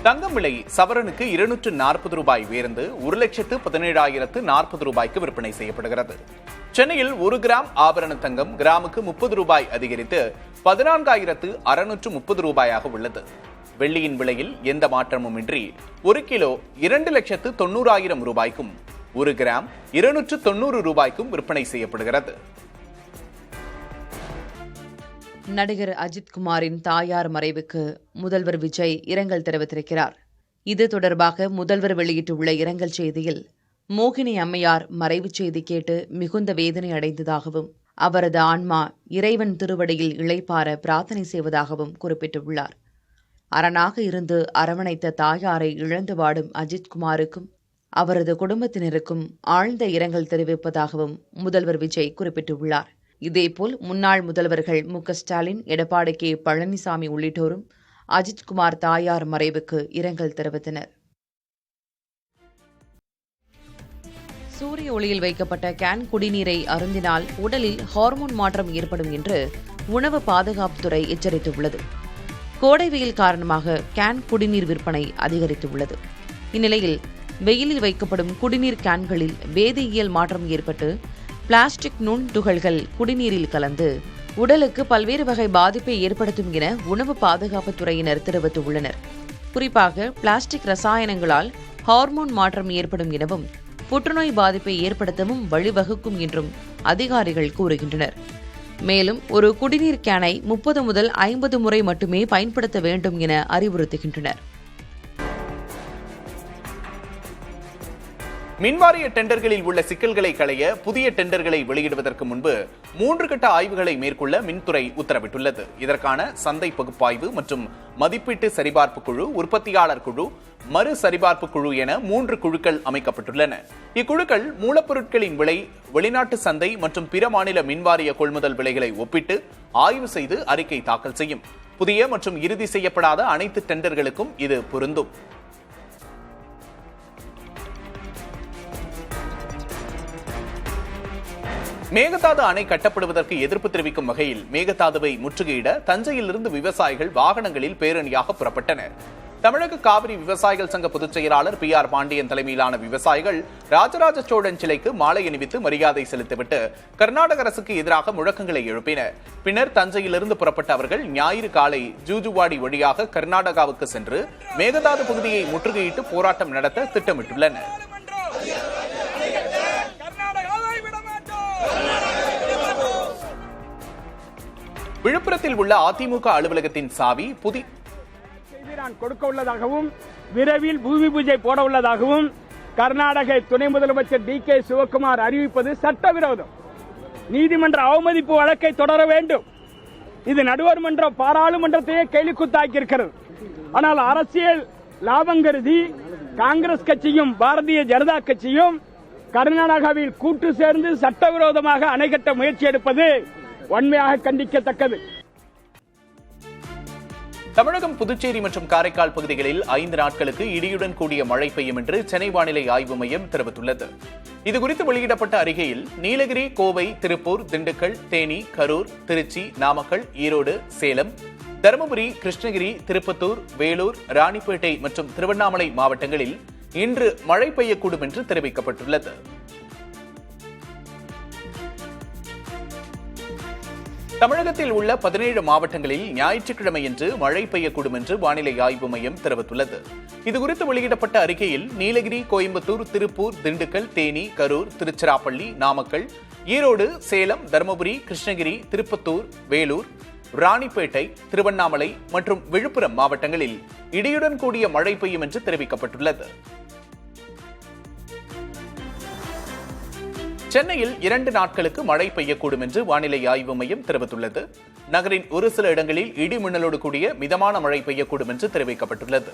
தங்கம் விலை சவரனுக்கு 240 ரூபாய் உயர்ந்து 1,17,040 ரூபாய்க்கு விற்பனை செய்யப்படுகிறது. சென்னையில் 1 கிராம் ஆபரண தங்கம் கிராமுக்கு 30 ரூபாய் அதிகரித்து 14,630 ரூபாயாக உள்ளது. வெள்ளியின் விலையில் எந்த மாற்றமும் இன்றி 1 கிலோ 2,90,000 ரூபாய்க்கும் 1 கிராம் 290 ரூபாய்க்கும் விற்பனை செய்யப்படுகிறது. நடிகர் அஜித்குமாரின் தாயார் மறைவுக்கு முதல்வர் விஜய் இரங்கல் தெரிவித்திருக்கிறார். இது தொடர்பாக முதல்வர் வெளியிட்டுள்ள இரங்கல் செய்தியில், மோகினி அம்மையார் மறைவு செய்தி கேட்டு மிகுந்த வேதனை அடைந்ததாகவும் அவரது ஆன்மா இறைவன் திருவடியில் இளைப்பார பிரார்த்தனை செய்வதாகவும் குறிப்பிட்டுள்ளார். அரணாக இருந்து அரவணைத்த தாயாரை இழந்து வாடும் அஜித்குமாருக்கும் அவரது குடும்பத்தினருக்கும் ஆழ்ந்த இரங்கல் தெரிவிப்பதாகவும் முதல்வர் விஜய் குறிப்பிட்டுள்ளார். இதேபோல் முன்னாள் முதல்வர்கள் மு.க.ஸ்டாலின், எடப்பாடி கே. பழனிசாமி உள்ளிட்டோரும் அஜித்குமார் தாயார் மறைவுக்கு இரங்கல் தெரிவித்தனர். சூரிய ஒளியில் வைக்கப்பட்ட கேன் குடிநீரை அருந்தினால் உடலில் ஹார்மோன் மாற்றம் ஏற்படும் என்று உணவு பாதுகாப்புத்துறை எச்சரித்துள்ளது. கோடை வெயில் காரணமாக கேன் குடிநீர் விற்பனை அதிகரித்துள்ளது. இந்நிலையில் வெயிலில் வைக்கப்படும் குடிநீர் கேன்களில் வேதியியல் மாற்றம் ஏற்பட்டு பிளாஸ்டிக் நுண் துகள்கள் குடிநீரில் கலந்து உடலுக்கு பல்வேறு வகை பாதிப்பை ஏற்படுத்தும் என உணவு பாதுகாப்புத்துறையினர் தெரிவித்துள்ளனர். குறிப்பாக பிளாஸ்டிக் ரசாயனங்களால் ஹார்மோன் மாற்றம் ஏற்படும் எனவும் புற்றுநோய் பாதிப்பை ஏற்படுத்தவும் வழிவகுக்கும் என்றும் அதிகாரிகள் கூறுகின்றனர். மேலும் ஒரு குடிநீர் கேனை 30 முதல் 50 முறை மட்டுமே பயன்படுத்த வேண்டும் என அறிவுறுத்துகின்றனர். மின்வாரிய டெண்டர்களில் உள்ள சிக்கல்களை களைய புதிய டெண்டர்களை வெளியிடுவதற்கு முன்பு 3 கட்ட ஆய்வுகளை மேற்கொள்ள மின்துறை உத்தரவிட்டுள்ளது. இதற்கான சந்தை பகுப்பாய்வு மற்றும் மதிப்பீட்டு சரிபார்ப்பு குழு, உற்பத்தியாளர் குழு, மறு சரிபார்ப்பு குழு என 3 குழுக்கள் அமைக்கப்பட்டுள்ளன. இக்குழுக்கள் மூலப்பொருட்களின் விலை, வெளிநாட்டு சந்தை மற்றும் பிற மாநில மின்வாரிய கொள்முதல் விலைகளை ஒப்பிட்டு ஆய்வு செய்து அறிக்கை தாக்கல் செய்யும். புதிய மற்றும் இறுதி செய்யப்படாத அனைத்து டெண்டர்களுக்கும் இது பொருந்தும். மேகதாது அணை கட்டப்படுவதற்கு எதிர்ப்பு தெரிவிக்கும் வகையில் மேகதாதுவை முற்றுகையிட தஞ்சையிலிருந்து விவசாயிகள் வாகனங்களில் பேரணியாக புறப்பட்டனர். தமிழக காவிரி விவசாயிகள் சங்க பொதுச் செயலாளர் PR பாண்டியன் தலைமையிலான விவசாயிகள் ராஜராஜ சோழன் சிலைக்கு மாலை அணிவித்து மரியாதை செலுத்திவிட்டு கர்நாடக அரசுக்கு எதிராக முழக்கங்களை எழுப்பினர். பின்னர் தஞ்சையிலிருந்து புறப்பட்ட அவர்கள் ஞாயிறு காலை ஜூஜுவாடி வழியாக கர்நாடகாவுக்கு சென்று மேகதாது பகுதியை முற்றுகையிட்டு போராட்டம் நடத்த திட்டமிட்டுள்ளனர். விழுப்புரத்தில் உள்ள அதிமுக அலுவலகத்தின் சாவி கொடுக்க உள்ளதாகவும் விரைவில் பூமி பூஜை போட உள்ளதாகவும் கர்நாடக துணை முதலமைச்சர் DK சிவக்குமார் அறிவிப்பது சட்டவிரோதம். நீதிமன்ற அவமதிப்பு வழக்கை தொடர வேண்டும். இது நடுவர் மன்றம், பாராளுமன்றத்தையே கேலிக்குத்தாக்கி இருக்கிறது. ஆனால் அரசியல் லாபம் கருதி காங்கிரஸ் கட்சியும் பாரதிய ஜனதா கட்சியும் கர்நாடகாவில் கூட்டு சேர்ந்து சட்டவிரோதமாக அணை கட்ட முயற்சி எடுப்பது வன்மையாக கண்டிக்கத்தக்கது. தமிழகம், புதுச்சேரி மற்றும் காரைக்கால் பகுதிகளில் 5 நாட்களுக்கு இடியுடன் கூடிய மழை பெய்யும் என்று சென்னை வானிலை ஆய்வு மையம் தெரிவித்துள்ளது. இதுகுறித்து வெளியிடப்பட்ட அறிக்கையில் நீலகிரி, கோவை, திருப்பூர், திண்டுக்கல், தேனி, கரூர், திருச்சி, நாமக்கல், ஈரோடு, சேலம், தருமபுரி, கிருஷ்ணகிரி, திருப்பத்தூர், வேலூர், ராணிப்பேட்டை மற்றும் திருவண்ணாமலை மாவட்டங்களில் இன்று மழை பெய்யக்கூடும் என்று தெரிவிக்கப்பட்டுள்ளது. தமிழகத்தில் உள்ள 17 மாவட்டங்களில் ஞாயிற்றுக்கிழமையன்று மழை பெய்யக்கூடும் என்று வானிலை ஆய்வு மையம் தெரிவித்துள்ளது. இதுகுறித்து வெளியிடப்பட்ட அறிக்கையில் நீலகிரி, கோயம்புத்தூர், திருப்பூர், திண்டுக்கல், தேனி, கரூர், திருச்சிராப்பள்ளி, நாமக்கல், ஈரோடு, சேலம், தருமபுரி, கிருஷ்ணகிரி, திருப்பத்தூர், வேலூர், ராணிப்பேட்டை, திருவண்ணாமலை மற்றும் விழுப்புரம் மாவட்டங்களில் இடியுடன் கூடிய மழை பெய்யும் என்று தெரிவிக்கப்பட்டுள்ளது. சென்னையில் 2 நாட்களுக்கு மழை பெய்யக்கூடும் என்று வானிலை ஆய்வு மையம் தெரிவித்துள்ளது. நகரின் ஒரு சில இடங்களில் இடி மின்னலோடு கூடிய மிதமான மழை பெய்யக்கூடும் என்று தெரிவிக்கப்பட்டுள்ளது.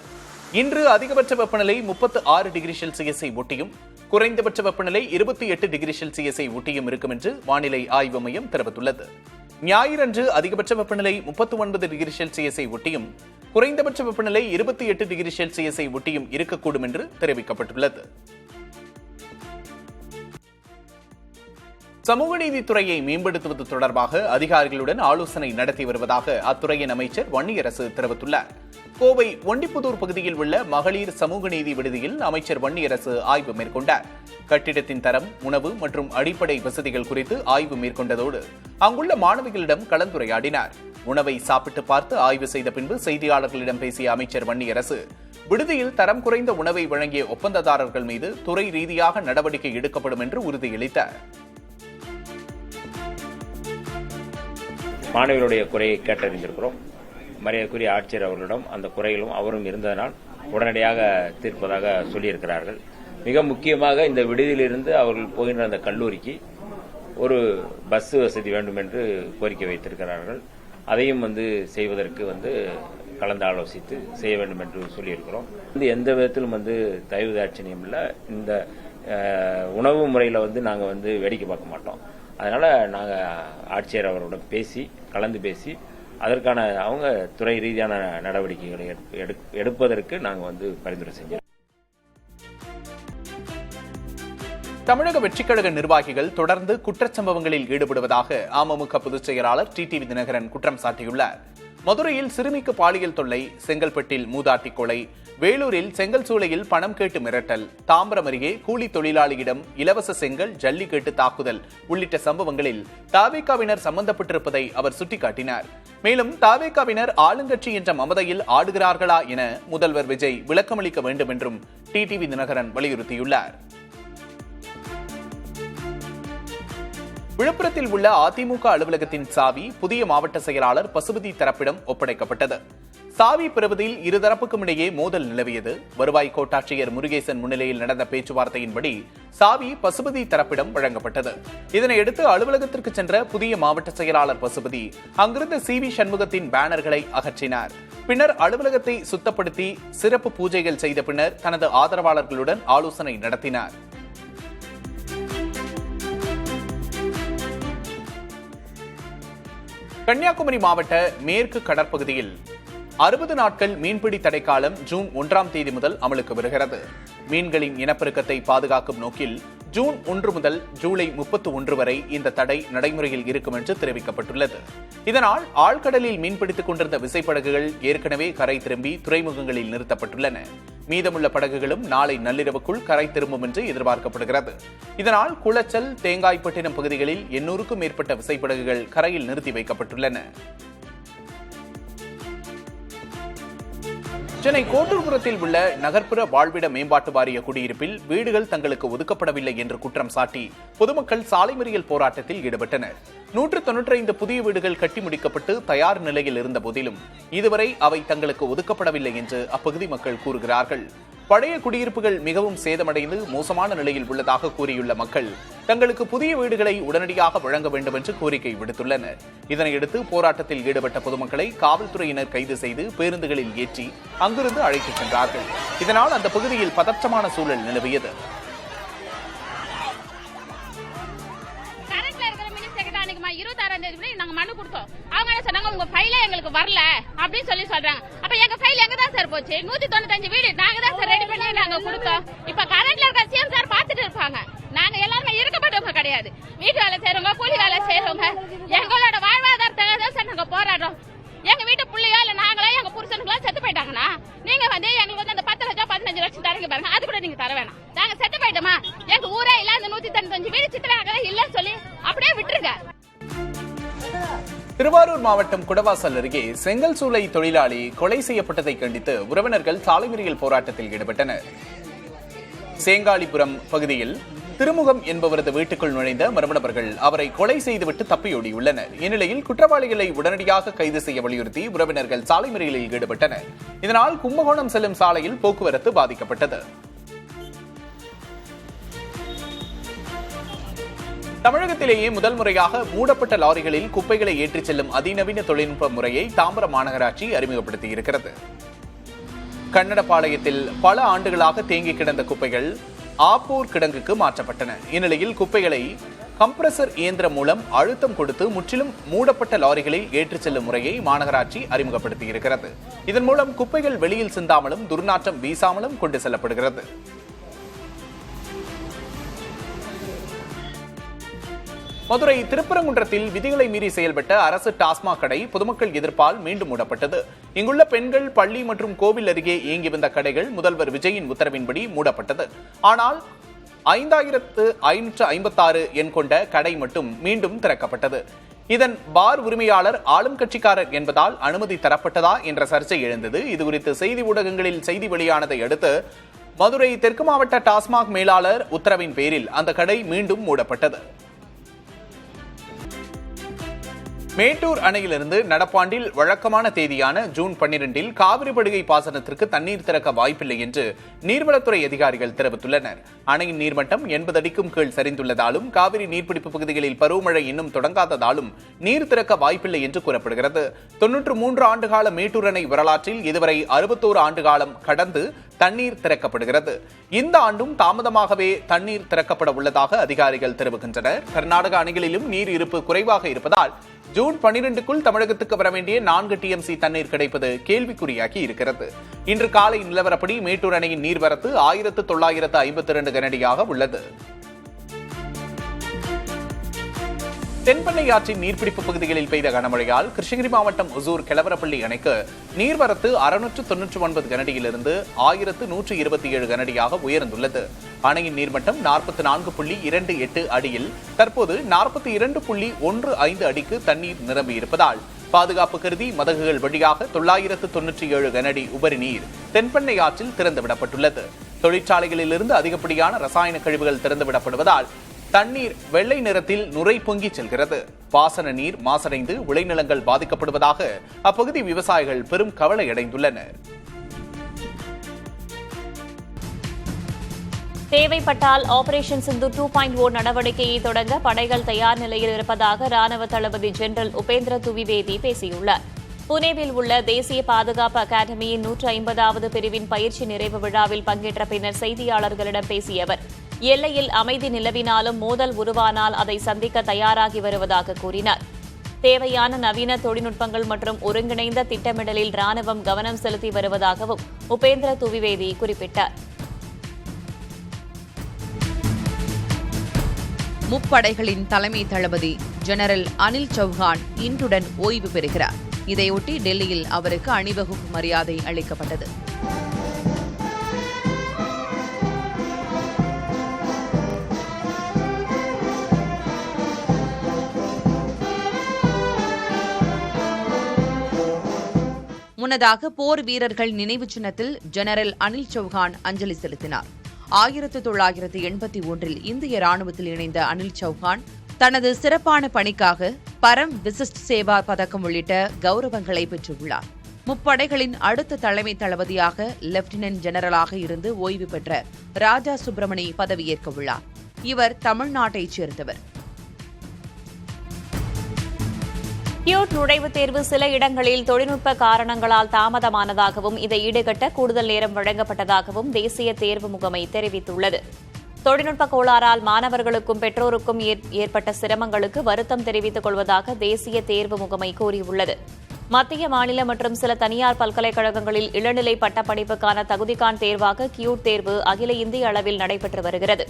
இன்று அதிகபட்ச வெப்பநிலை 36 டிகிரி செல்சியஸை ஒட்டியும் குறைந்தபட்ச வெப்பநிலை 28 டிகிரி செல்சியஸை ஒட்டியும் இருக்கும் என்று வானிலை ஆய்வு மையம் தெரிவித்துள்ளது. ஞாயிறன்று அதிகபட்ச வெப்பநிலை 39 டிகிரி செல்சியஸை ஒட்டியும் குறைந்தபட்ச வெப்பநிலை 28 டிகிரி செல்சியஸை ஒட்டியும் இருக்கக்கூடும் என்று தெரிவிக்கப்பட்டுள்ளது. சமூக நீதித்துறையை மேம்படுத்துவது தொடர்பாக அதிகாரிகளுடன் ஆலோசனை நடத்தி வருவதாக அத்துறையின் அமைச்சர் வன்னியரசு தெரிவித்துள்ளார். கோவை ஒண்டிப்புதூர் பகுதியில் உள்ள மகளிர் சமூக நீதி விடுதியில் அமைச்சர் வன்னியரசு ஆய்வு மேற்கொண்டார். கட்டிடத்தின் தரம், உணவு மற்றும் அடிப்படை வசதிகள் குறித்து ஆய்வு மேற்கொண்டதோடு அங்குள்ள மாணவிகளிடம் கலந்துரையாடினார். உணவை சாப்பிட்டு பார்த்து ஆய்வு செய்த பின்பு செய்தியாளர்களிடம் பேசிய அமைச்சர் வன்னியரசு, விடுதியில் தரம் குறைந்த உணவை வழங்கிய ஒப்பந்ததாரர்கள் மீது துறை ரீதியாக நடவடிக்கை எடுக்கப்படும் என்று உறுதியளித்தார். மாணவிகளுடைய குறையை கேட்டறிந்திருக்கிறோம். மரியாதைக்குரிய ஆட்சியர் அவர்களிடம் அந்த குறைகளும் அவரும் இருந்ததனால் உடனடியாக தீர்ப்பதாக சொல்லியிருக்கிறார்கள். மிக முக்கியமாக இந்த விடுதியிலிருந்து அவர்கள் போகின்ற அந்த கல்லூரிக்கு ஒரு பஸ் வசதி வேண்டும் என்று கோரிக்கை வைத்திருக்கிறார்கள். அதையும் செய்வதற்கு கலந்து ஆலோசித்து செய்ய வேண்டும் என்று சொல்லியிருக்கிறோம். எந்த விதத்திலும் தயவு தாட்சணியம் இல்லை. இந்த உணவு முறையில் நாங்கள் வேடிக்கை பார்க்க மாட்டோம். அதனால நாங்கள் ஆட்சியர் அவருடன் கலந்து பேசி அதற்கான அவங்க துறை ரீதியான நடவடிக்கைகளை எடுப்பதற்கு நாங்கள் பரிந்துரை செஞ்சோம். தமிழக வெற்றிக்கழக நிர்வாகிகள் தொடர்ந்து குற்றச்சம்பவங்களில் ஈடுபடுவதாக அமமுக பொதுச் செயலாளர் டிடிவி தினகரன் குற்றம் சாட்டியுள்ளார். மதுரையில் சிறுமிக்கு பாலியல் தொல்லை, செங்கல்பட்டில் மூதாட்டி கொலை, வேலூரில் செங்கல் சூளையில் பணம் கேட்டு மிரட்டல், தாம்பரம் அருகே கூலி தொழிலாளியிடம் இலவச செங்கல், ஜல்லிக்கட்டு தாக்குதல் உள்ளிட்ட சம்பவங்களில் தவேகாவினர் சம்பந்தப்பட்டிருப்பதை அவர் சுட்டிக்காட்டினார். மேலும் தவேகாவினர் ஆளுங்கட்சி என்ற மமதையில் ஆடுகிறார்களா என முதல்வர் விஜய் விளக்கமளிக்க வேண்டும் என்றும் டிடிவி தினகரன் வலியுறுத்தியுள்ளார். விழுப்புரத்தில் உள்ள அதிமுக அலுவலகத்தின் சாவி புதிய மாவட்ட செயலாளர் பசுபதி தரப்பிடம் ஒப்படைக்கப்பட்டது. சாவி பெறுவதில் இருதரப்புக்கும் இடையே மோதல் நிலவியது. வருவாய் கோட்டாட்சியர் முருகேசன் முன்னிலையில் நடந்த பேச்சுவார்த்தையின்படி சாவி பசுபதி தரப்பிடம் வழங்கப்பட்டது. இதனையடுத்து அலுவலகத்திற்கு சென்ற புதிய மாவட்ட செயலாளர் பசுபதி அங்கிருந்த CV சண்முகத்தின் பேனர்களை அகற்றினார். பின்னர் அலுவலகத்தை சுத்தப்படுத்தி சிறப்பு பூஜைகள் செய்த பின்னர் தனது ஆதரவாளர்களுடன் ஆலோசனை நடத்தினார். கன்னியாகுமரி மாவட்ட மேற்கு கடற்பகுதியில் 60 நாட்கள் மீன்பிடி தடைக்காலம் ஜூன் 1ஆம் தேதி முதல் அமலுக்கு வருகிறது. மீன்களின் இனப்பெருக்கத்தை பாதுகாக்கும் நோக்கில் ஜூன் 1 முதல் ஜூலை 31 வரை இந்த தடை நடைமுறையில் இருக்கும் என்று தெரிவிக்கப்பட்டுள்ளது. இதனால் ஆழ்கடலில் மீன்பிடித்துக் கொண்டிருந்த விசைப்படகுகள் ஏற்கனவே கரை திரும்பி துறைமுகங்களில் நிறுத்தப்பட்டுள்ளன. மீதமுள்ள படகுகளும் நாளை நள்ளிரவுக்குள் கரை திரும்பும் என்று எதிர்பார்க்கப்படுகிறது. இதனால் குளச்சல், தேங்காய்பட்டினம் பகுதிகளில் 800க்கும் மேற்பட்ட விசைப்படகுகள் கரையில் நிறுத்தி வைக்கப்பட்டுள்ளன. சென்னை கோட்டூர்புரத்தில் உள்ள நகர்ப்புற வாழ்விட மேம்பாட்டு வாரிய குடியிருப்பில் வீடுகள் தங்களுக்கு ஒதுக்கப்படவில்லை என்று குற்றம் சாட்டி பொதுமக்கள் சாலை மறியல் போராட்டத்தில் ஈடுபட்டனர். 195 புதிய வீடுகள் கட்டி முடிக்கப்பட்டு தயார் நிலையில் இருந்த போதிலும் இதுவரை அவை தங்களுக்கு ஒதுக்கப்படவில்லை என்று அப்பகுதி மக்கள் கூறுகிறார்கள். பழைய குடியிருப்புகள் மிகவும் சேதமடைந்து மோசமான நிலையில் உள்ளதாக கூறியுள்ள மக்கள் தங்களுக்கு புதிய வீடுகளை உடனடியாக வழங்க வேண்டும் என்று கோரிக்கை விடுத்துள்ளனர். இதனையடுத்து போராட்டத்தில் ஈடுபட்ட பொதுமக்களை காவல்துறையினர் கைது செய்து பேருந்துகளில் ஏற்றி அங்கிருந்து அழைத்துச் சென்றார்கள். இதனால் அந்த பகுதியில் பதற்றமான சூழல் நிலவியது. நாங்க மனு கொடுத்தோம். அவங்க என்ன சொன்னாங்க, உங்க ஃபைல எங்களுக்கு வரல அப்படின்னு சொல்றாங்க. அப்ப எங்க ஃபைல் எங்க தான் சார் போச்சு? 195 வீடு நாங்க தான் சார் ரெடி பண்ணி நாங்க கொடுத்தோம். இப்ப கரண்ட்ல இருக்க சிஎம் சார் பாத்துட்டு இருப்பாங்க. நாங்க எல்லாருமே இருக்கப்பட்டவங்க கிடையாது. வீட்டு வேலை செய்யறவங்க, கூலி வேலை செய்யறவங்க, எங்களோட வாழ்வாதாரத்துக்காக தான் சார் நாங்க போராடுறோம். எங்க வீட்டு பிள்ளையோ இல்ல நாங்களே எங்க புருஷனுக்குலாம் செத்து போயிட்டாங்கன்னா நீங்க எங்களுக்கு அந்த 10 லட்சம் 15 லட்சம் தரீங்க பாருங்க, அது கூட நீங்க தர வேணாம். நாங்க செத்து போயிட்டோமா? எங்க ஊரே இல்ல அந்த 195 வீடு சித்திராக இல்லன்னு சொல்லி அப்படியே விட்டுருங்க. திருவாரூர் மாவட்டம் குடவாசல் அருகே செங்கல் சூளை தொழிலாளி கொலை செய்யப்பட்டதை கண்டித்து உறவினர்கள் சாலை மறியல் போராட்டத்தில் ஈடுபட்டனர். சேங்காலிபுரம் பகுதியில் திருமுகம் என்பவரது வீட்டுக்குள் நுழைந்த மர்ம நபர்கள் அவரை கொலை செய்துவிட்டு தப்பியோடியுள்ளனர். இந்நிலையில் குற்றவாளிகளை உடனடியாக கைது செய்ய வலியுறுத்தி உறவினர்கள் சாலை மறியலில் ஈடுபட்டனர். இதனால் கும்பகோணம் செல்லும் சாலையில் போக்குவரத்து பாதிக்கப்பட்டது. தமிழகத்திலேயே முதல் முறையாக மூடப்பட்ட லாரிகளில் குப்பைகளை ஏற்றிச் செல்லும் அதிநவீன தொழில்நுட்ப முறையை தாம்பரம் மாநகராட்சி அறிமுகப்படுத்தியிருக்கிறது. கன்னடபாளையத்தில் பல ஆண்டுகளாக தேங்கி கிடந்த குப்பைகள் ஆப்பூர் கிடங்குக்கு மாற்றப்பட்டன. இந்நிலையில் குப்பைகளை கம்ப்ரசர் இயந்திரம் மூலம் அழுத்தம் கொடுத்து முற்றிலும் மூடப்பட்ட லாரிகளில் ஏற்றிச் செல்லும் முறையை மாநகராட்சி அறிமுகப்படுத்தியிருக்கிறது. இதன் மூலம் குப்பைகள் வெளியில் சிந்தாமலும் துர்நாற்றம் வீசாமலும் கொண்டு செல்லப்படுகிறது. மதுரை திருப்பரங்குன்றத்தில் விதிகளை மீறி செயல்பட்ட அரசு டாஸ்மாக் கடை பொதுமக்கள் எதிர்ப்பால் மீண்டும் மூடப்பட்டது. இங்குள்ள பெண்கள் பள்ளி மற்றும் கோவில் அருகே இயங்கி வந்த கடைகள் முதல்வர் விஜயின் உத்தரவின்படி மூடப்பட்டது. ஆனால் 5556 எண் கொண்ட கடை மட்டும் மீண்டும் திறக்கப்பட்டது. இதன் பார் உரிமையாளர் ஆளும் கட்சிக்காரர் என்பதால் அனுமதி தரப்பட்டதா என்ற சர்ச்சை எழுந்தது. இதுகுறித்து செய்தி ஊடகங்களில் செய்தி வெளியானதை அடுத்து மதுரை தெற்கு மாவட்ட டாஸ்மாக் மேலாளர் உத்தரவின் பேரில் அந்த கடை மீண்டும் மூடப்பட்டது. மேட்டூர் அணையிலிருந்து நடப்பாண்டில் வழக்கமான தேதியான ஜூன் 12 காவிரி படுகை பாசனத்திற்கு தண்ணீர் திறக்க வாய்ப்பில்லை என்று நீர்வளத்துறை அதிகாரிகள் தெரிவித்துள்ளனர். அணையின் நீர்மட்டம் 80 அடிக்கும் கீழ் சரிந்துள்ளதாலும் காவிரி நீர்பிடிப்பு பகுதிகளில் பருவமழை இன்னும் தொடங்காததாலும் நீர் திறக்க வாய்ப்பில்லை என்று கூறப்படுகிறது. 93 ஆண்டுகால மேட்டூர் அணை வரலாற்றில் இதுவரை 61 ஆண்டு காலம் கடந்து தண்ணீர் திறக்கப்படுகிறது. இந்த ஆண்டும் தாமதமாகவே தண்ணீர் திறக்கப்பட உள்ளதாக அதிகாரிகள் தெரிவிக்கின்றனர். கர்நாடக அணைகளிலும் நீர் இருப்பு குறைவாக இருப்பதால் ஜூன் 12க்குள் தமிழகத்துக்கு வர வேண்டிய 4 TMC தண்ணீர் கிடைப்பது கேள்விக்குறியாகி இருக்கிறது. இன்று காலை நிலவரப்படி மேட்டூர் அணையின் நீர்வரத்து 1952 கனஅடியாக உள்ளது. தென்பெண்ணை ஆற்றின் நீர்பிடிப்பு பகுதிகளில் பெய்த கனமழையால் கிருஷ்ணகிரி மாவட்டம் ஒசூர் கெலவரப்பள்ளி அணைக்கு நீர்வரத்து 699 கனஅடியிலிருந்து 1127 கனஅடியாக உயர்ந்துள்ளது. அணையின் நீர்மட்டம் 44.28 அடியில் தற்போது 42.15 அடிக்கு தண்ணீர் நிரம்பியிருப்பதால் பாதுகாப்பு கருதி மதகுகள் வழியாக 997 கனஅடி உபரி நீர் தென்பெண்ணை ஆற்றில் திறந்துவிடப்பட்டுள்ளது. தொழிற்சாலைகளிலிருந்து அதிகப்படியான ரசாயன கழிவுகள் திறந்துவிடப்படுவதால் தண்ணீர் வெள்ளை நிறத்தில் நுரை பொங்கி செல்கிறது. பாசன நீர் மாசடைந்து விளைநிலங்கள் பாதிக்கப்படுவதாக அப்பகுதி விவசாயிகள் பெரும் கவலை அடைந்துள்ளனர். தேவைப்பட்டால் ஆபரேஷன் சிந்து 2.0 நடவடிக்கையை தொடங்க படைகள் தயார் நிலையில் இருப்பதாக ராணுவ தளபதி ஜெனரல் உபேந்திர துவிவேதி பேசியுள்ளார். புனேவில் உள்ள தேசிய பாதுகாப்பு அகாடமியின் 150வது பிரிவின் பயிற்சி நிறைவு விழாவில் பங்கேற்ற பின்னர் செய்தியாளர்களிடம் பேசிய அவர், எல்லையில் அமைதி நிலவினாலும் மோதல் உருவானால் அதை சந்திக்க தயாராகி வருவதாக கூறினார். தேவையான நவீன தொழில்நுட்பங்கள் மற்றும் ஒருங்கிணைந்த திட்டமிடலில் ராணுவம் கவனம் செலுத்தி வருவதாகவும் உபேந்திர துவிவேதி குறிப்பிட்டார். முப்படைகளின் தலைமை தளபதி ஜெனரல் அனில் சௌஹான் இன்றுடன் ஓய்வு பெறுகிறார். இதையொட்டி டெல்லியில் அவருக்கு அணிவகுப்பு மரியாதை அளிக்கப்பட்டது. முன்னதாக போர் வீரர்கள் நினைவு சின்னத்தில் ஜெனரல் அனில் சௌஹான் அஞ்சலி செலுத்தினார். 1981 இந்திய ராணுவத்தில் இணைந்த அனில் சௌஹான் தனது சிறப்பான பணிக்காக பரம் விசிஷ்ட் சேவா பதக்கம் உள்ளிட்ட கௌரவங்களை பெற்றுள்ளார். முப்படைகளின் அடுத்த தலைமை தளபதியாக லெப்டினன்ட் ஜெனரலாக இருந்து ஓய்வு பெற்ற ராஜா சுப்பிரமணி பதவியேற்க உள்ளார். இவர் தமிழ்நாட்டைச் சேர்ந்தவர். கியூட் நுழைவுத் தேர்வு சில இடங்களில் தொழில்நுட்ப காரணங்களால் தாமதமானதாகவும் இதை ஈடுகட்ட கூடுதல் நேரம் வழங்கப்பட்டதாகவும் தேசிய தேர்வு முகமை தெரிவித்துள்ளது. தொழில்நுட்ப கோளாறால் மாணவர்களுக்கும் பெற்றோருக்கும் ஏற்பட்ட சிரமங்களுக்கு வருத்தம் தெரிவித்துக் கொள்வதாக தேசிய தேர்வு முகமை கூறியுள்ளது. மத்திய, மாநில மற்றும் சில தனியார் பல்கலைக்கழகங்களில் இளநிலை பட்டப்படிப்புக்கான தகுதிகாண் தேர்வாக கியூட் தேர்வு அகில இந்திய அளவில் நடைபெற்று வருகிறது.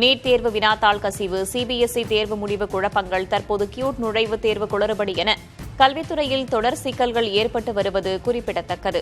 நீட் தேர்வு வினாத்தாள் கசிவு, சிபிஎஸ்இ தேர்வு முடிவு குழப்பங்கள், தற்போது கியூட் நுழைவுத் தேர்வு குளறுபடி என கல்வித்துறையில் தொடர் சிக்கல்கள் ஏற்பட்டு வருவது குறிப்பிடத்தக்கது.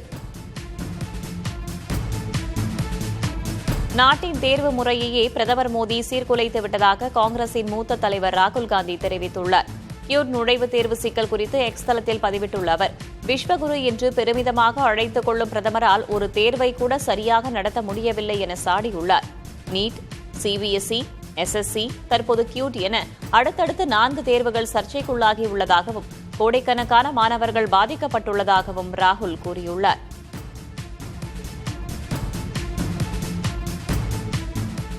நாட்டின் தேர்வு முறையையே பிரதமர் மோடி சீர்குலைத்து விட்டதாக காங்கிரசின் மூத்த தலைவர் ராகுல் காந்தி தெரிவித்துள்ளார். கியூட் நுழைவுத் தேர்வு சிக்கல் குறித்து எக்ஸ் தளத்தில் பதிவிட்டுள்ள அவர், விஸ்வகுரு என்று பெருமிதமாக அழைத்துக் கொள்ளும் பிரதமரால் ஒரு தேர்வை கூட சரியாக நடத்த முடியவில்லை என சாடியுள்ளார். நீட், சிபிஎஸ்இ, எஸ்எஸ்சி, தற்போது கியூட் என அடுத்தடுத்து 4 தேர்வுகள் சர்ச்சைக்குள்ளாகியுள்ளதாகவும் கோடைக்கணக்கான மாணவர்கள் பாதிக்கப்பட்டுள்ளதாகவும் ராகுல் கூறியுள்ளார்.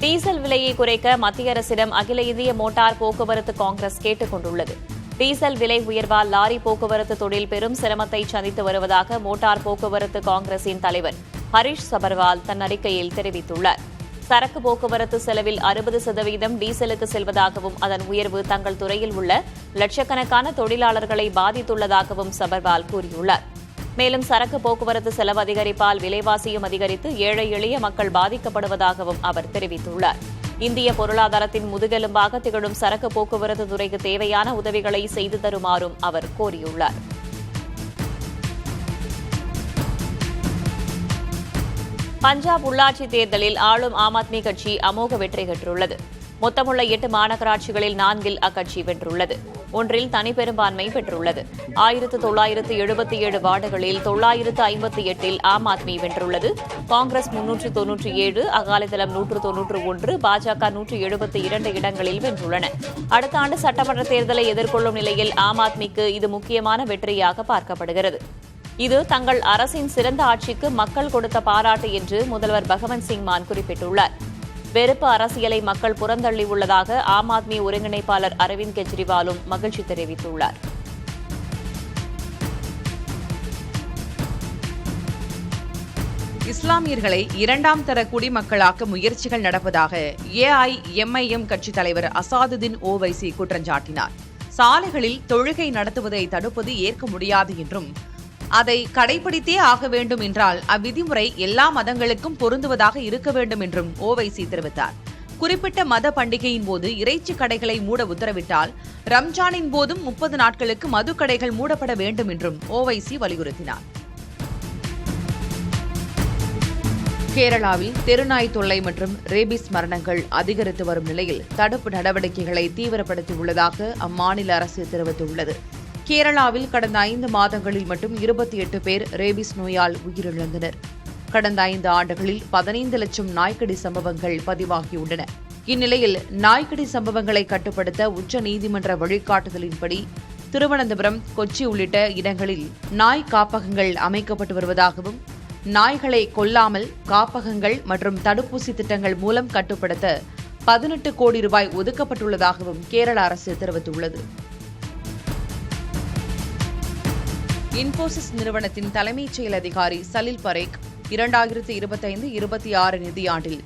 டீசல் விலையை குறைக்க மத்திய அரசிடம் அகில இந்திய மோட்டார் போக்குவரத்து காங்கிரஸ் கேட்டுக் கொண்டுள்ளது. டீசல் விலை உயர்வால் லாரி போக்குவரத்து தொழில் பெரும் சிரமத்தை சந்தித்து வருவதாக மோட்டார் போக்குவரத்து காங்கிரசின் தலைவர் ஹரிஷ் சபர்வால் தன் அறிக்கையில் தெரிவித்துள்ளார். சரக்கு போக்குவரத்து செலவில் 60% டீசலுக்கு செல்வதாகவும் அதன் உயர்வு தங்கள் துறையில் உள்ள லட்சக்கணக்கான தொழிலாளர்களை பாதித்துள்ளதாகவும் சபர்வால் கூறியுள்ளார். மேலும் சரக்கு போக்குவரத்து செலவு அதிகரிப்பால் விலைவாசியும் அதிகரித்து ஏழை எளிய மக்கள் பாதிக்கப்படுவதாகவும் அவர் தெரிவித்துள்ளார். இந்திய பொருளாதாரத்தின் முதுகெலும்பாக திகழும் சரக்கு போக்குவரத்து துறைக்கு தேவையான உதவிகளை செய்து தருமாறும் அவர் கோரியுள்ளார். பஞ்சாப் உள்ளாட்சித் தேர்தலில் ஆளும் ஆம் ஆத்மி கட்சி அமோக வெற்றி பெற்றுள்ளது. மொத்தமுள்ள 8 மாநகராட்சிகளில் 4 அக்கட்சி வென்றுள்ளது. ஒன்றில் தனிப்பெரும்பான்மை பெற்றுள்ளது. 1977 வார்டுகளில் 958 ஆம் ஆத்மி வென்றுள்ளது. காங்கிரஸ் 397, அகாலிதளம் 191, பாஜக 172 இடங்களில் வென்றுள்ளன. அடுத்த ஆண்டு சட்டமன்ற தேர்தலை எதிர்கொள்ளும் நிலையில் ஆம் ஆத்மிக்கு இது முக்கியமான வெற்றியாக பார்க்கப்படுகிறது. இது தங்கள் அரசின் சிறந்த ஆட்சிக்கு மக்கள் கொடுத்த பாராட்டு என்று முதல்வர் பகவந்த் சிங் மான் குறிப்பிட்டுள்ளார். வெறுப்பு அரசியலை மக்கள் புறந்தள்ளியுள்ளதாக ஆம் ஆத்மி ஒருங்கிணைப்பாளர் அரவிந்த் கெஜ்ரிவாலும் மகிழ்ச்சி தெரிவித்துள்ளார். இஸ்லாமியர்களை 2ஆம் தர குடிமக்களாக்க முயற்சிகள் நடப்பதாக ஏஐஎம்ஐஎம் கட்சித் தலைவர் அசாதுதீன் ஓவைசி குற்றஞ்சாட்டினார். சாலைகளில் தொழுகை நடத்துவதை தடுப்பது ஏற்க முடியாது என்றும் அதை கடைபிடித்தே ஆக வேண்டும் என்றால் அவ்விதிமுறை எல்லா மதங்களுக்கும் பொருந்துவதாக இருக்க வேண்டும் என்றும் ஓவைசி தெரிவித்தார். குறிப்பிட்ட மத பண்டிகையின் போது இறைச்சி கடைகளை மூட உத்தரவிட்டால் ரம்ஜானின் போதும் 30 நாட்களுக்கு மதுக்கடைகள் மூடப்பட வேண்டும் என்றும் ஓவைசி வலியுறுத்தினார். கேரளாவில் தெருநாய் தொல்லை மற்றும் ரேபிஸ் மரணங்கள் அதிகரித்து வரும் நிலையில் தடுப்பு நடவடிக்கைகளை தீவிரப்படுத்தியுள்ளதாக அம்மாநில அரசு தெரிவித்துள்ளது. கேரளாவில் கடந்த 5 மாதங்களில் மட்டும் 28 பேர் ரேபிஸ் நோயால் உயிரிழந்தனர். கடந்த 5 ஆண்டுகளில் 15 லட்சம் நாய்க்கடி சம்பவங்கள் பதிவாகியுள்ளன. இந்நிலையில் நாய்க்கடி சம்பவங்களை கட்டுப்படுத்த உச்சநீதிமன்ற வழிகாட்டுதலின்படி திருவனந்தபுரம், கொச்சி உள்ளிட்ட இடங்களில் நாய் காப்பகங்கள் அமைக்கப்பட்டு வருவதாகவும் நாய்களை கொல்லாமல் காப்பகங்கள் மற்றும் தடுப்பூசி திட்டங்கள் மூலம் கட்டுப்படுத்த 18 கோடி ரூபாய் ஒதுக்கப்பட்டுள்ளதாகவும் கேரள அரசு தெரிவித்துள்ளது. இன்போசிஸ் நிறுவனத்தின் தலைமைச் செயல் அதிகாரி சலில் பரேக் 2025-26 நிதியாண்டில்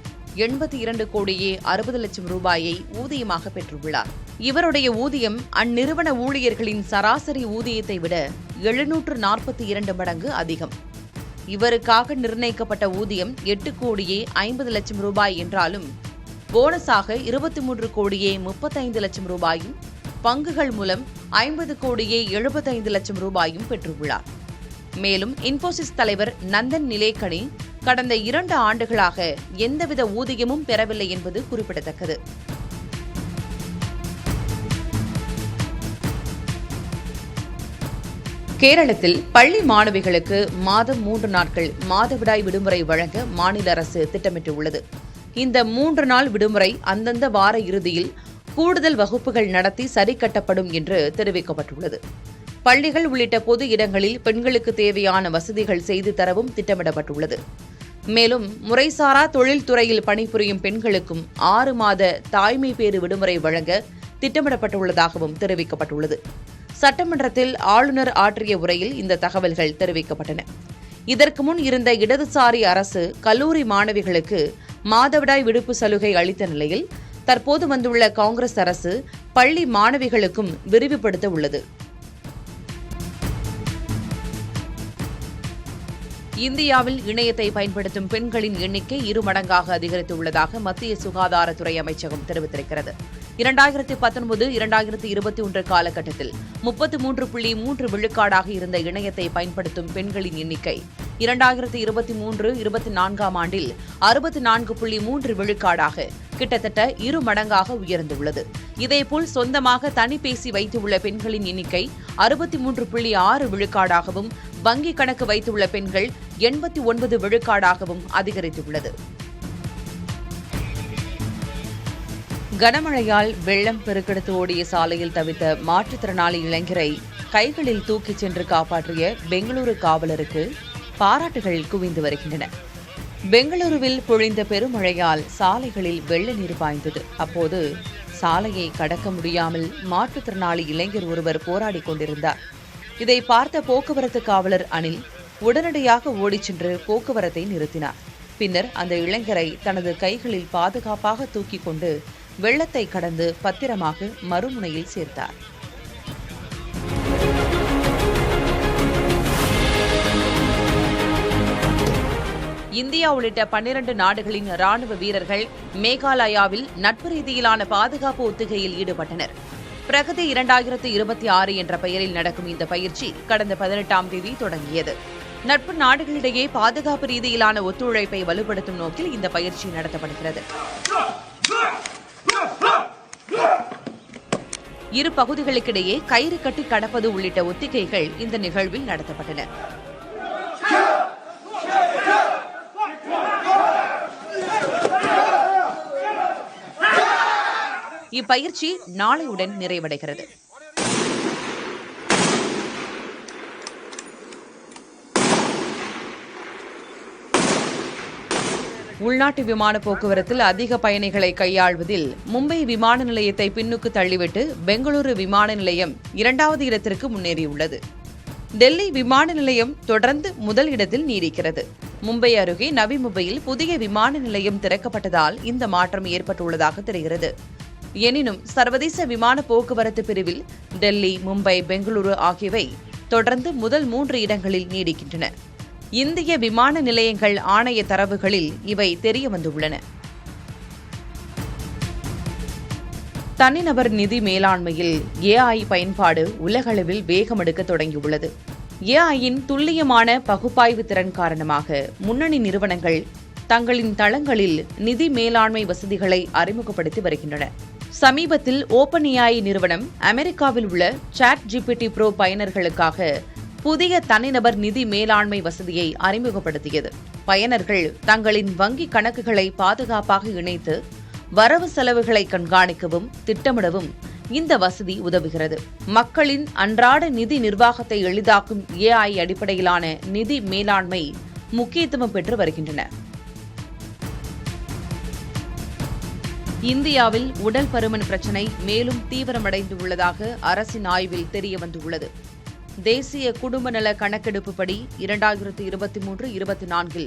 82 கோடியே 60 லட்சம் ரூபாயை ஊதியமாக பெற்றுள்ளார். இவருடைய ஊதியம் அந்நிறுவன ஊழியர்களின் சராசரி ஊதியத்தை விட 742 மடங்கு அதிகம். இவருக்காக நிர்ணயிக்கப்பட்ட ஊதியம் 8 கோடியே 50 லட்சம் ரூபாய் என்றாலும் போனஸாக 23 கோடியே 35 லட்சம் ரூபாயும், பங்குகள் மூலம் 50 கோடியே 75 லட்சம் ரூபாயும் பெற்றுள்ளார். மேலும் இன்போசிஸ் தலைவர் நந்தன் நிலேகனி கடந்த 2 ஆண்டுகளாக எந்தவித ஊதியமும் பெறவில்லை என்பது குறிப்பிடத்தக்கது. கேரளத்தில் பள்ளி மாணவிகளுக்கு மாதம் 3 நாட்கள் மாதவிடாய் விடுமுறை வழங்க மாநில அரசு திட்டமிட்டுள்ளது. இந்த 3 நாள் விடுமுறை அந்தந்த வார இறுதியில் கூடுதல் வகுப்புகள் நடத்தி சரி கட்டப்படும் என்று தெரிவிக்கப்பட்டுள்ளது. பள்ளிகள் உள்ளிட்ட பொது இடங்களில் பெண்களுக்கு தேவையான வசதிகள் செய்து தரவும் திட்டமிடப்பட்டுள்ளது. மேலும் முறைசாரா தொழில்துறையில் பணிபுரியும் பெண்களுக்கும் 6 மாத தாய்மை பேறு விடுமுறை வழங்க திட்டமிடப்பட்டுள்ளதாகவும் தெரிவிக்கப்பட்டுள்ளது. சட்டமன்றத்தில் ஆளுநர் ஆற்றிய உரையில் இந்த தகவல்கள் தெரிவிக்கப்பட்டன. இதற்கு முன் இருந்த இடதுசாரி அரசு கல்லூரி மாணவிகளுக்கு மாதவிடாய் விடுப்பு சலுகை அளித்த நிலையில் தற்போது வந்துள்ள காங்கிரஸ் அரசு பள்ளி மாணவிகளுக்கும் விரிவுபடுத்த உள்ளது. இந்தியாவில் இணையத்தை பயன்படுத்தும் பெண்களின் எண்ணிக்கை 2 மடங்காக அதிகரித்துள்ளதாக மத்திய சுகாதாரத்துறை அமைச்சகம் தெரிவித்திருக்கிறது. 2019-2021 காலகட்டத்தில் 33.3 விழுக்காடாக இருந்த இணையத்தை பயன்படுத்தும் பெண்களின் எண்ணிக்கை 2023-24 ஆண்டில் 64.3 விழுக்காடாக கிட்டத்தட்ட 2 மடங்காக உயர்ந்துள்ளது. இதேபோல் சொந்தமாக தனிபேசி வைத்துள்ள பெண்களின் எண்ணிக்கை 63.6 விழுக்காடாகவும் வங்கிக் கணக்கு வைத்துள்ள பெண்கள் 89 விழுக்காடாகவும் அதிகரித்துள்ளது. கனமழையால் வெள்ளம் பெருக்கெடுத்து ஓடிய சாலையில் தவித்த மாற்றுத்திறனாளி இளைஞரை கைகளில் தூக்கிச் சென்று காப்பாற்றிய பெங்களூரு காவலருக்கு பாராட்டுகள் குவிந்து வருகின்றன. பெங்களூருவில் பொழிந்த பெருமழையால் சாலைகளில் வெள்ள நீர் பாய்ந்தது. அப்போது சாலையை கடக்க முடியாமல் மாற்றுத்திறனாளி இளைஞர் ஒருவர் போராடிக் கொண்டிருந்தார். இதை பார்த்த போக்குவரத்து காவலர் அனில் உடனடியாக ஓடிச் சென்று போக்குவரத்தை நிறுத்தினார். பின்னர் அந்த இளைஞரை தனது கைகளில் பாதுகாப்பாக தூக்கிக் கொண்டு வெள்ளத்தை கடந்து பத்திரமாக மறுமுனையில் சேர்த்தார். இந்தியா உள்ளிட்ட 12 நாடுகளின் ராணுவ வீரர்கள் மேகாலயாவில் நட்பு ரீதியிலான பாதுகாப்பு ஒத்திகையில் ஈடுபட்டனர். பிரகதி 2026 என்ற பெயரில் நடக்கும் இந்த பயிற்சி கடந்த 18ஆம் தேதி தொடங்கியது. நட்பு நாடுகளிடையே பாதுகாப்பு ரீதியிலான ஒத்துழைப்பை வலுப்படுத்தும் நோக்கில் இந்த பயிற்சி நடத்தப்படுகிறது. இரு பகுதிகளுக்கிடையே கயிறு கட்டி கடப்பது உள்ளிட்ட ஒத்திகைகள் இந்த நிகழ்வில் நடத்தப்பட்டன. இப்பயிற்சி நாளையுடன் நிறைவடைகிறது. உள்நாட்டு விமான போக்குவரத்தில் அதிக பயணிகளை கையாள்வதில் மும்பை விமான நிலையத்தை பின்னுக்கு தள்ளிவிட்டு பெங்களூரு விமான நிலையம் 2வது இடத்திற்கு முன்னேறியுள்ளது. டெல்லி விமான நிலையம் தொடர்ந்து முதல் இடத்தில் நீடிக்கிறது. மும்பை அருகே நவி மும்பையில் புதிய விமான நிலையம் திறக்கப்பட்டதால் இந்த மாற்றம் ஏற்பட்டுள்ளதாக தெரிகிறது. எனினும் சர்வதேச விமான போக்குவரத்து பிரிவில் டெல்லி, மும்பை, பெங்களூரு ஆகியவை தொடர்ந்து முதல் 3 இடங்களில் நீடிக்கின்றன. இந்திய விமான நிலையங்கள் ஆணைய தரவுகளில் இவை தெரியவந்துள்ளன. தனிநபர் நிதி மேலாண்மையில் AI பயன்பாடு உலகளவில் வேகமெடுக்க தொடங்கியுள்ளது. AI-யின் துல்லியமான பகுப்பாய்வு திறன் காரணமாக முன்னணி நிறுவனங்கள் தங்களின் தளங்களில் நிதி மேலாண்மை வசதிகளை அறிமுகப்படுத்தி வருகின்றன. சமீபத்தில் OpenAI நிறுவனம் அமெரிக்காவில் உள்ள ChatGPT Pro பயனர்களுக்காக புதிய தனிநபர் நிதி மேலாண்மை வசதியை அறிமுகப்படுத்தியது. பயனர்கள் தங்களின் வங்கி கணக்குகளை பாதுகாப்பாக இணைத்து வரவு செலவுகளை கண்காணிக்கவும் திட்டமிடவும் இந்த வசதி உதவுகிறது. மக்களின் அன்றாட நிதி நிர்வாகத்தை எளிதாக்கும் AI அடிப்படையிலான நிதி மேலாண்மை முக்கியத்துவம் பெற்று வருகின்றன. இந்தியாவில் உடல் பருமன் பிரச்சினை மேலும் தீவிரமடைந்துள்ளதாக அரசின் ஆய்வில் தெரியவந்துள்ளது. தேசிய குடும்ப நல கணக்கெடுப்புப்படி 2023-24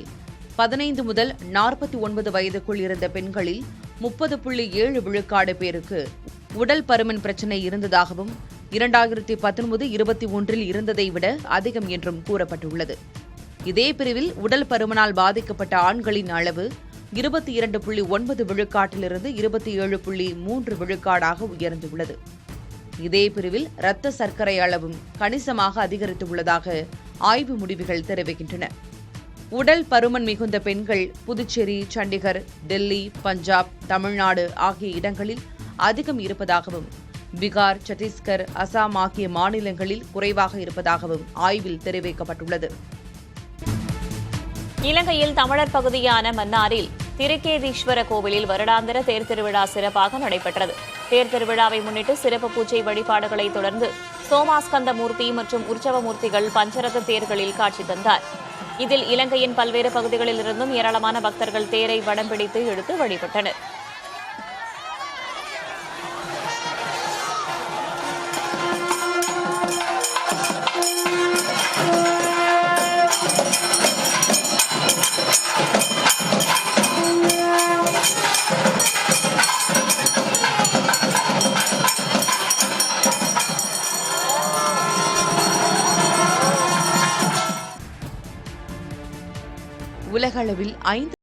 15 முதல் 49 வயதுக்குள் இருந்த பெண்களில் 30.7 விழுக்காடு பேருக்கு உடல் பருமன் பிரச்சினை இருந்ததாகவும் 2019-21 இருந்ததை விட அதிகம் என்றும் கூறப்பட்டுள்ளது. இதே பிரிவில் உடல் பருமனால் பாதிக்கப்பட்ட ஆண்களின் அளவு 22.9 விழுக்காட்டிலிருந்து 27.3 விழுக்காடாக உயர்ந்துள்ளது. இதே பிரிவில் இரத்த சர்க்கரை அளவும் கணிசமாக அதிகரித்துள்ளதாக ஆய்வு முடிவுகள் தெரிவிக்கின்றன. உடல் பருமன் மிகுந்த பெண்கள் புதுச்சேரி, சண்டிகர், டெல்லி, பஞ்சாப், தமிழ்நாடு ஆகிய இடங்களில் அதிகம் இருப்பதாகவும் பீகார், சத்தீஸ்கர், அசாம் ஆகிய மாநிலங்களில் குறைவாக இருப்பதாகவும் ஆய்வில் தெரிவிக்கப்பட்டுள்ளது. இலங்கையில் தமிழர் பகுதியான மன்னாரில் திருக்கேதீஸ்வர கோவிலில் வருடாந்திர தேர் திருவிழா சிறப்பாக நடைபெற்றது. தேர் திருவிழாவை முன்னிட்டு சிறப்பு பூஜை வழிபாடுகளை தொடர்ந்து சோமாஸ்கந்த மூர்த்தி மற்றும் உற்சவ மூர்த்திகள் பஞ்சரத தேர்களில் காட்சி தந்தார். இதில் இலங்கையின் பல்வேறு பகுதிகளில் இருந்தும் ஏராளமான பக்தர்கள் தேரை வடம் பிடித்து இழுத்து வழிபட்டனர். உலகளவில் 5